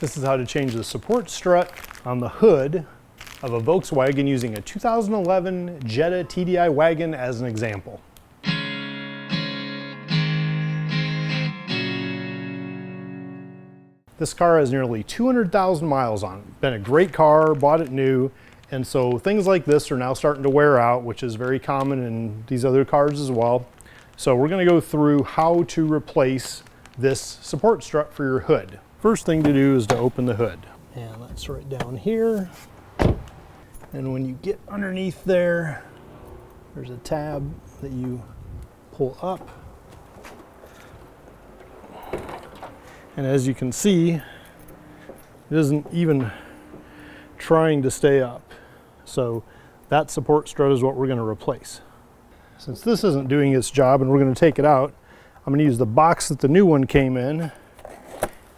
This is how to change the support strut on the hood of a Volkswagen using a 2011 Jetta TDI wagon as an example. This car has nearly 200,000 miles on it. Been a great car, bought it new, and so things like this are now starting to wear out, which is very common in these other cars as well. So we're going to go through how to replace this support strut for your hood. First thing to do is to open the hood. And that's right down here. And when you get underneath there, there's a tab that you pull up. And as you can see, it isn't even trying to stay up. So that support strut is what we're going to replace. Since this isn't doing its job and we're going to take it out, I'm going to use the box that the new one came in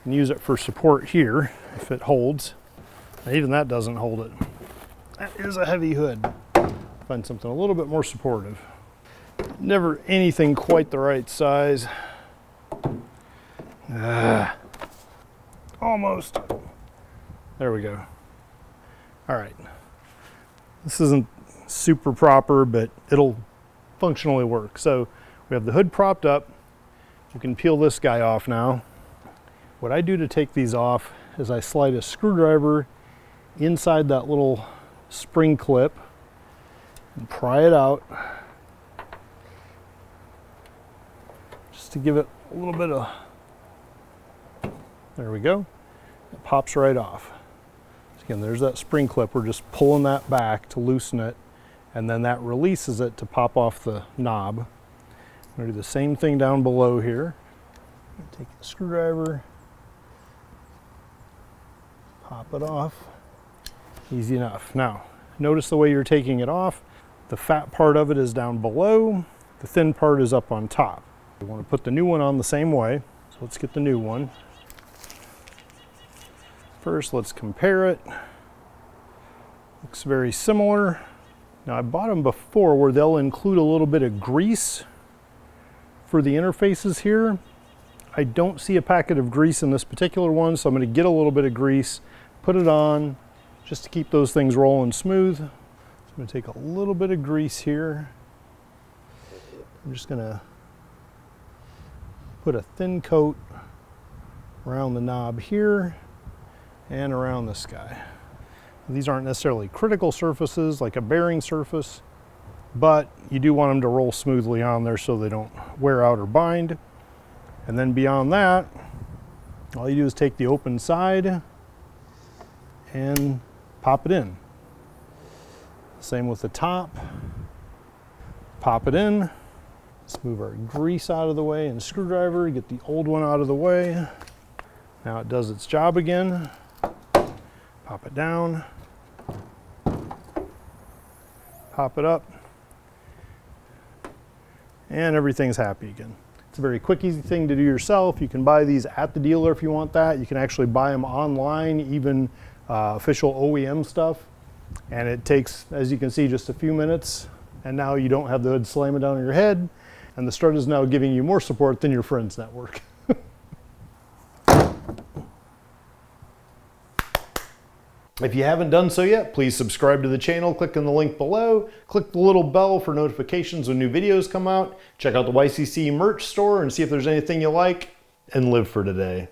and use it for support here, if it holds. And even that doesn't hold it. That is a heavy hood. Find something a little bit more supportive. Never anything quite the right size. Almost. There we go. All right. This isn't super proper, but it'll functionally work. So we have the hood propped up. You can peel this guy off now. What I do to take these off is I slide a screwdriver inside that little spring clip and pry it out just to give it a little bit of, there we go. It pops right off. So again, there's that spring clip. We're just pulling that back to loosen it, and then that releases it to pop off the knob. I'm going to do the same thing down below here. Take the screwdriver, pop it off. Easy enough. Now, notice the way you're taking it off. The fat part of it is down below. The thin part is up on top. We want to put the new one on the same way. So let's get the new one. First, let's compare it. Looks very similar. Now, I bought them before where they'll include a little bit of grease for the interfaces here. I don't see a packet of grease in this particular one, so I'm going to get a little bit of grease, put it on, just to keep those things rolling smooth. So I'm going to take a little bit of grease here. I'm just going to put a thin coat around the knob here and around this guy. These aren't necessarily critical surfaces like a bearing surface, but you do want them to roll smoothly on there so they don't wear out or bind. And then beyond that, all you do is take the open side and pop it in. Same with the top. Pop it in. Let's move our grease out of the way and screwdriver, get the old one out of the way. Now it does its job again. Pop it down. Pop it up. And everything's happy again. It's a very quick, easy thing to do yourself. You can buy these at the dealer if you want that. You can actually buy them online, even official OEM stuff. And it takes, as you can see, just a few minutes. And now you don't have the hood slamming down on your head. And the strut is now giving you more support than your friend's network. If you haven't done so yet, please subscribe to the channel, click on the link below, click the little bell for notifications when new videos come out, check out the YCC merch store and see if there's anything you like, and live for today.